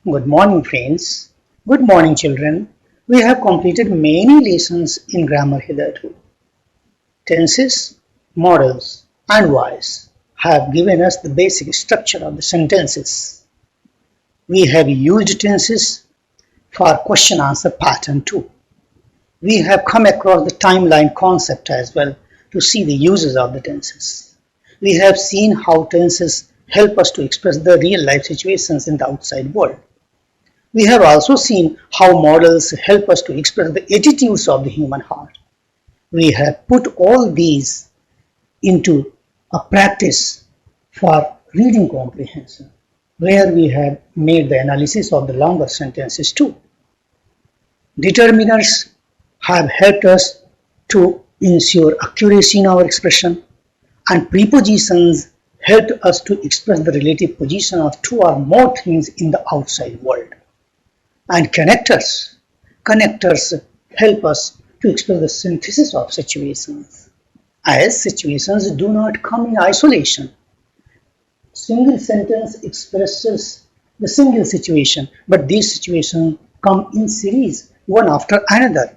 Good morning, friends. Good morning, children. We have completed many lessons in grammar hitherto. Tenses, modals, and voice have given us the basic structure of the sentences. We have used tenses for question answer pattern too. We have come across the timeline concept as well to see the uses of the tenses. We have seen how tenses help us to express the real life situations in the outside world. We have also seen how models help us to express the attitudes of the human heart. We have put all these into a practice for reading comprehension, where we have made the analysis of the longer sentences too. Determiners have helped us to ensure accuracy in our expression, and prepositions helped us to express the relative position of two or more things in the outside world. And connectors help us to express the synthesis of situations, as situations do not come in isolation. Single sentence expresses the single situation, but these situations come in series, one after another.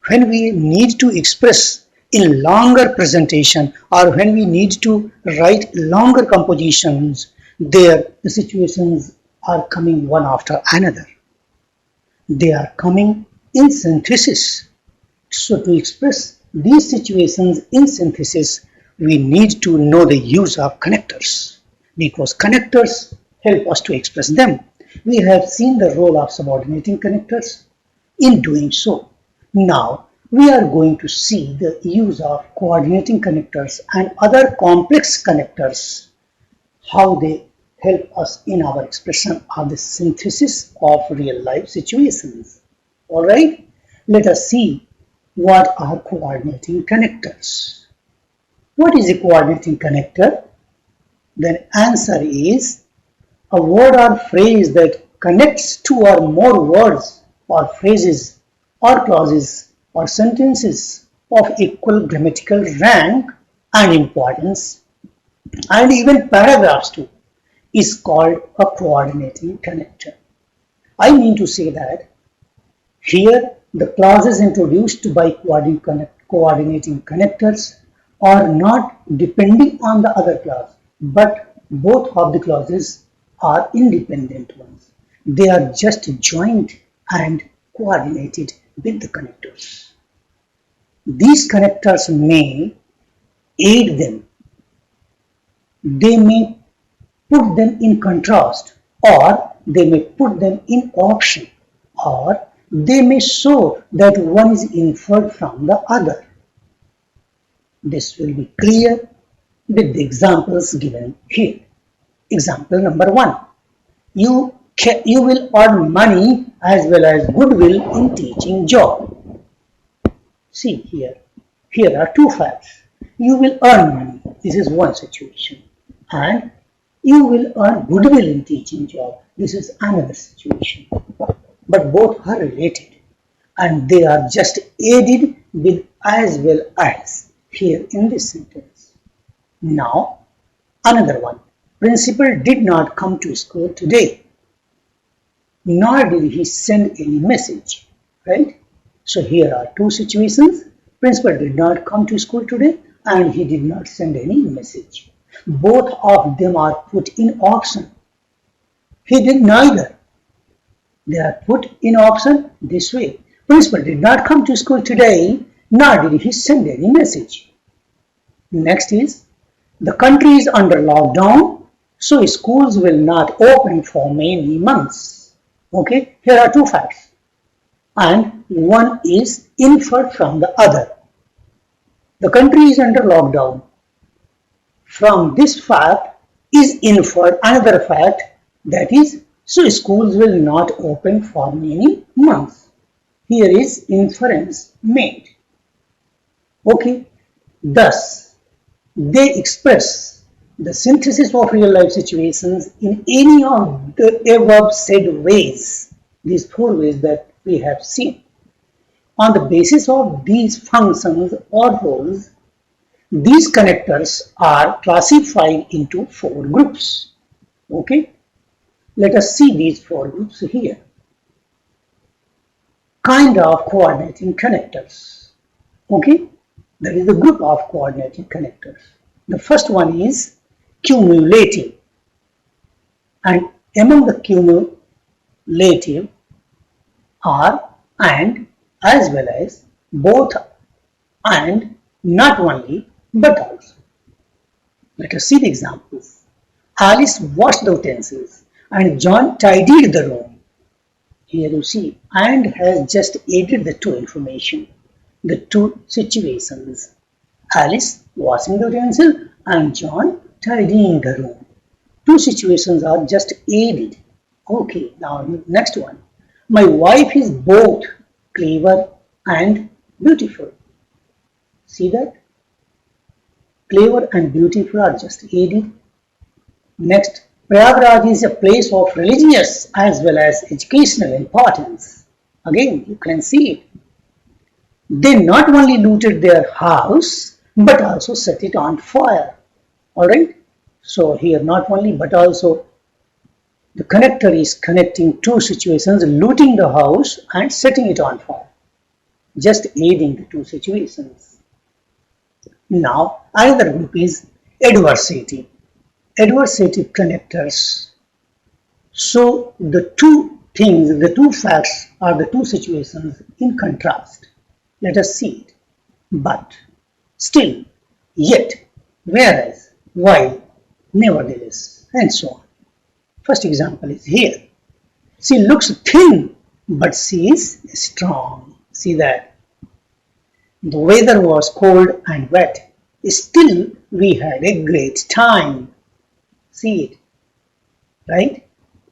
When we need to express in longer presentation or when we need to write longer compositions, there the situations are coming one after another. They are coming in synthesis. So to express these situations in synthesis, we need to know the use of connectors, because connectors help us to express them. We have seen the role of subordinating connectors in doing so. Now we are going to see the use of coordinating connectors and other complex connectors, how they help us in our expression of the synthesis of real life situations. Alright, let us see what are coordinating connectors. What is a coordinating connector? The answer is a word or phrase that connects two or more words or phrases or clauses or sentences of equal grammatical rank and importance, and even paragraphs too, is called a coordinating connector. I mean to say that here the clauses introduced by coordinating connectors are not depending on the other clause, but both of the clauses are independent ones. They are just joined and coordinated with the connectors. These connectors may aid them, they may put them in contrast, or they may put them in option, or they may show that one is inferred from the other. This will be clear with the examples given here. Example number 1. You will earn money as well as goodwill in teaching job. See here. Here are two facts. You will earn money. This is one situation. And you will earn goodwill in teaching job. This is another situation. But both are related, and they are just aided with as well as here in this sentence. Now, another one. Principal did not come to school today, nor did he send any message. Right? So here are two situations. Principal did not come to school today and he did not send any message. Both of them are put in option. He did neither. They are put in option this way. Principal did not come to school today, nor did he send any message. Next is, the country is under lockdown, so schools will not open for many months. Okay, here are two facts, and one is inferred from the other. The country is under lockdown. From this fact is inferred another fact, that is, so schools will not open for many months. Here is inference made. Okay, thus they express the synthesis of real life situations in any of the above said ways, these four ways that we have seen. On the basis of these functions or roles, these connectors are classified into four groups. Okay. Let us see these four groups here. Kind of coordinating connectors. Okay, that is the group of coordinating connectors. The first one is cumulative, and among the cumulative are and as well as both and not only but also. Let us see the examples. Alice washed the utensils and John tidied the room. Here you see and has just added the two information, the two situations. Alice washing the utensil and John tidying the room. Two situations are just added. Okay, now next one. My wife is both clever and beautiful. See that? Clever and beautiful are just added. Next, Prayagraj is a place of religious as well as educational importance. Again, you can see it. They not only looted their house but also set it on fire. Alright? So here not only but also the connector is connecting two situations, looting the house and setting it on fire. Just aiding the two situations. Now another group is adversative. Adversative connectors. So the two things, the two facts are the two situations in contrast. Let us see it. But, still, yet, whereas, while, nevertheless, and so on. First example is here. She looks thin, but she is strong. See that? The weather was cold and wet. Still, we had a great time. See it, right?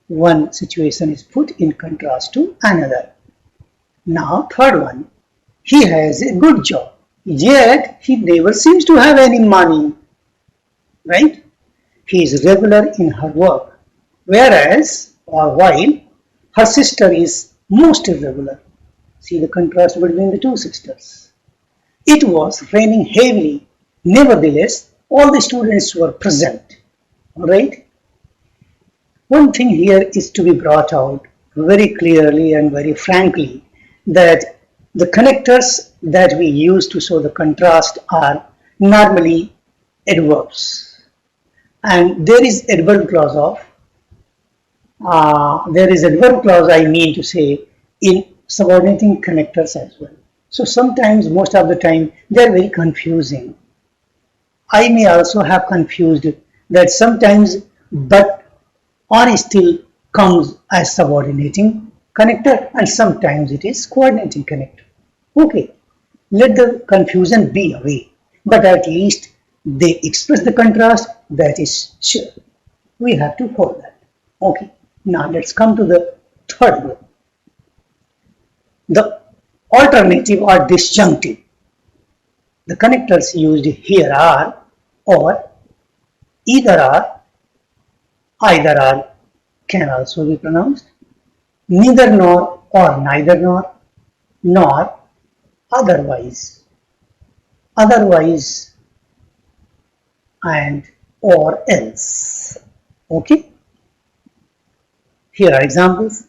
One situation is put in contrast to another. Now, third one. He has a good job, yet he never seems to have any money, right? He is regular in her work, whereas or while her sister is most irregular. See the contrast between the two sisters. It was raining heavily. Nevertheless, all the students were present. Alright? One thing here is to be brought out very clearly and very frankly that the connectors that we use to show the contrast are normally adverbs. And there is adverb clause I mean to say in subordinating connectors as well. So sometimes, most of the time, they are very confusing. I may also have confused that sometimes but or still comes as subordinating connector and sometimes it is coordinating connector. Okay, let the confusion be away, but at least they express the contrast, that is sure. We have to hold that. Okay, now let's come to the third group. The alternative or disjunctive. The connectors used here are or, either are, either are can also be pronounced, neither nor or neither nor otherwise, otherwise and or else. Okay, here are examples.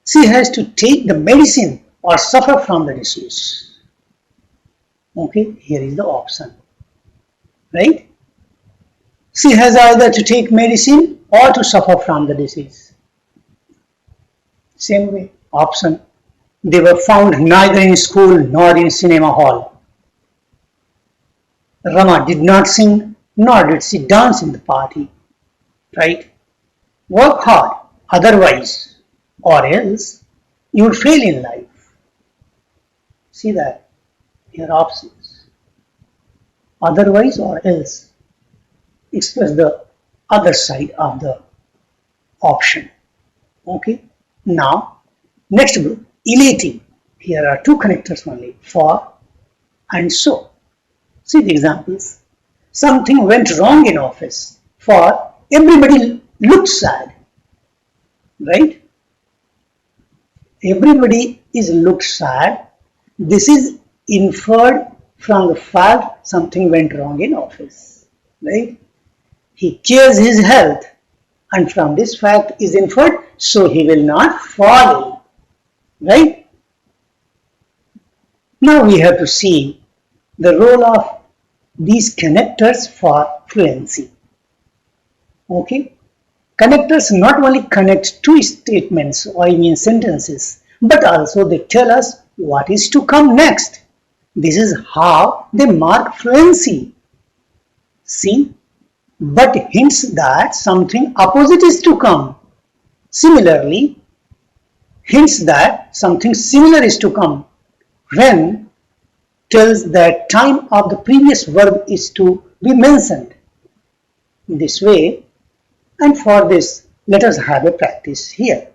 She has to take the medicine or suffer from the disease. Okay, here is the option, right? She has either to take medicine or to suffer from the disease. Same way, option. They were found neither in school nor in cinema hall. Rama did not sing nor did she dance in the party. Right? Work hard, otherwise or else you will fail in life. See that? Here are options. Otherwise or else express the other side of the option. Okay. Now, next group, elative. Here are two connectors only, for and so. See the examples. Something went wrong in office. For, everybody looked sad. Right? Everybody is looked sad. This is inferred from the fact something went wrong in office. Right? He cares his health and from this fact is inferred, so he will not fall ill, right? Now we have to see the role of these connectors for fluency. Okay, connectors not only connect two statements or sentences, but also they tell us what is to come next. This is how they mark fluency. See, but hints that something opposite is to come. Similarly, hints that something similar is to come. When tells that time of the previous verb is to be mentioned. In this way, and for this, let us have a practice here.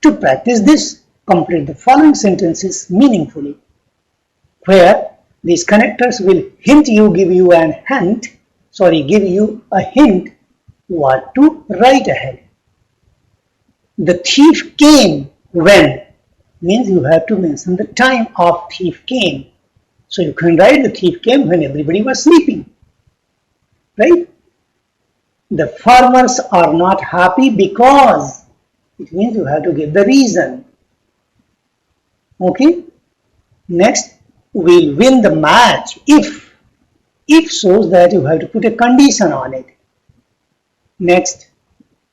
To practice this, complete the following sentences meaningfully, where these connectors will give you a hint what to write ahead. The thief came when means you have to mention the time of thief came. So you can write the thief came when everybody was sleeping, right? The farmers are not happy because, it means you have to give the reason. Okay. Next, we'll win the match if. If shows that you have to put a condition on it. Next,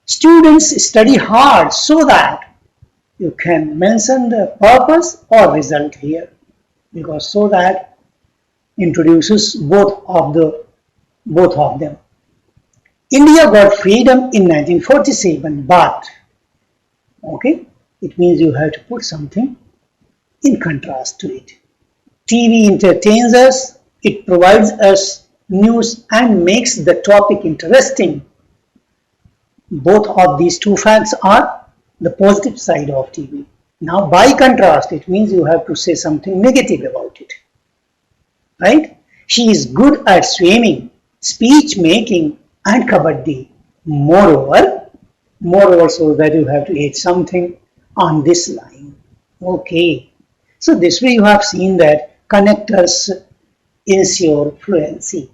students study hard so that you can mention the purpose or result here, because so that introduces both of them. India got freedom in 1947, but okay, it means you have to put something in contrast to it. TV entertains us, it provides us news and makes the topic interesting. Both of these two facts are the positive side of TV. Now, by contrast, it means you have to say something negative about it. Right? She is good at swimming, speech making, and kabaddi. Moreover, so that you have to add something on this line. Okay. So this way you have seen that connectors ensure fluency.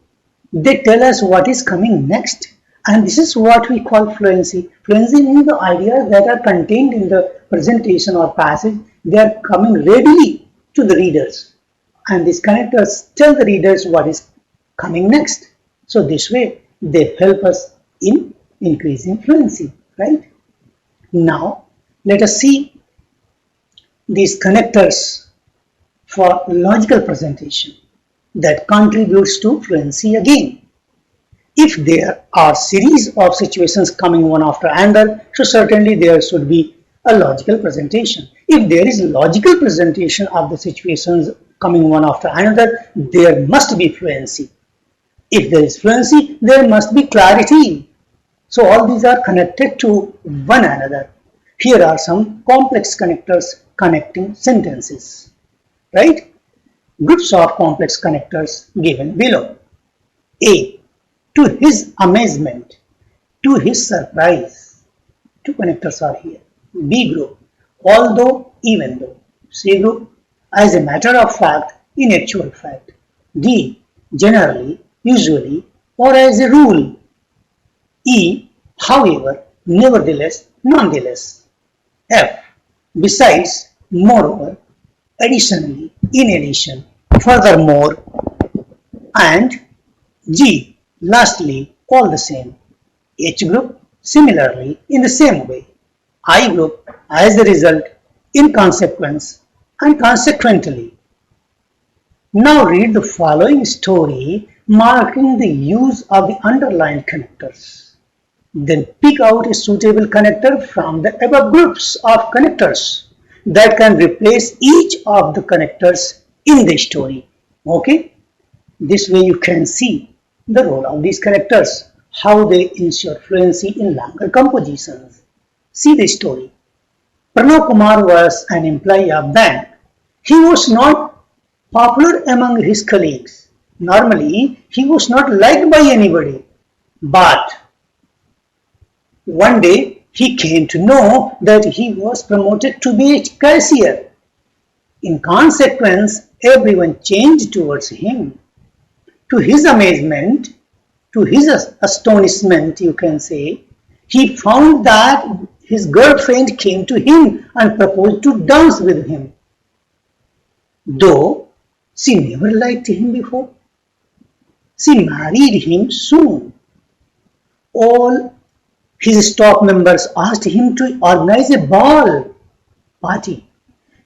They tell us what is coming next. And this is what we call fluency. Fluency means the ideas that are contained in the presentation or passage, they are coming readily to the readers. And these connectors tell the readers what is coming next. So this way they help us in increasing fluency, right? Now let us see these connectors for logical presentation that contributes to fluency again. If there are series of situations coming one after another, so certainly there should be a logical presentation. If there is logical presentation of the situations coming one after another, there must be fluency. If there is fluency, there must be clarity. So all these are connected to one another. Here are some complex connectors connecting sentences, right? Groups of complex connectors given below. A. To his amazement, to his surprise. Two connectors are here. B group, although, even though. C group, as a matter of fact, in actual fact. D, generally, usually, or as a rule. E, however, nevertheless, nonetheless. F, besides, moreover, additionally, in addition, furthermore, and G, lastly, all the same. H group, similarly, in the same way. I group, as a result, in consequence, and consequently. Now read the following story marking the use of the underlined connectors. Then pick out a suitable connector from the above groups of connectors that can replace each of the connectors in the story. Okay? This way you can see the role of these connectors, how they ensure fluency in longer compositions. See the story. Pranav Kumar was an employee of bank. He was not popular among his colleagues. Normally, he was not liked by anybody. But one day, he came to know that he was promoted to be a cashier. In consequence, everyone changed towards him. To his amazement, to his astonishment, you can say, He found that his girlfriend came to him and proposed to dance with him, though she never liked him before. She married him soon. All his staff members asked him to organize a ball party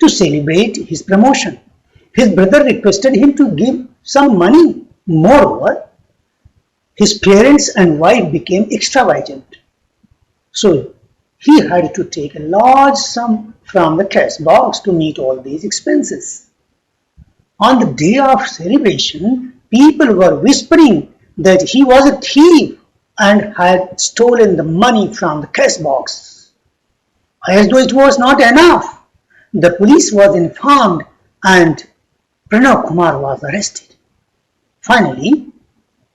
to celebrate his promotion. His brother requested him to give some money. Moreover, his parents and wife became extravagant. So he had to take a large sum from the cash box to meet all these expenses. On the day of celebration, people were whispering that he was a thief and had stolen the money from the cash box. As though it was not enough, the police was informed and Pranav Kumar was arrested. Finally,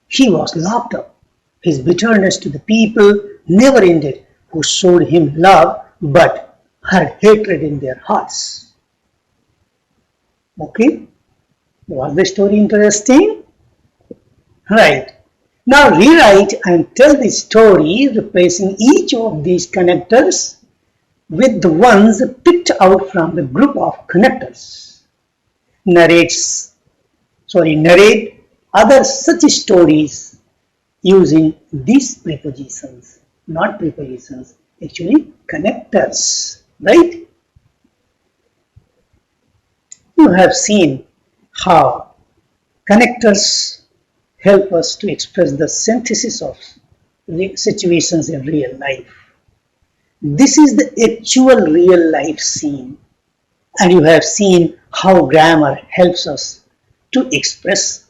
he was locked up. His bitterness to the people never ended who showed him love but had hatred in their hearts. Okay, was the story interesting? Right. Now rewrite and tell the story replacing each of these connectors with the ones picked out from the group of connectors. Narrate other such stories using these prepositions, not prepositions, actually connectors, right? You have seen how connectors help us to express the synthesis of situations in real life. This is the actual real life scene, and you have seen how grammar helps us to express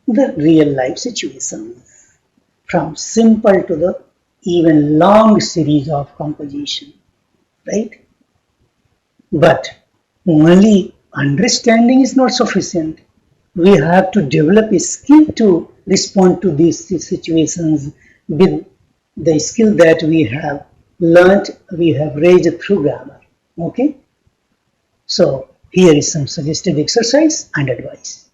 the real life situations from simple to the even long series of composition, right? But only understanding is not sufficient. We have to develop a skill to respond to these situations with the skill that we have learnt, we have raised through grammar. Okay? So, here is some suggested exercise and advice.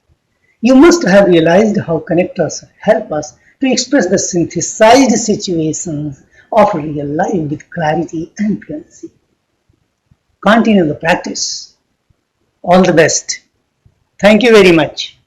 You must have realized how connectors help us to express the synthesized situations of real life with clarity and fluency. Continue the practice. All the best. Thank you very much.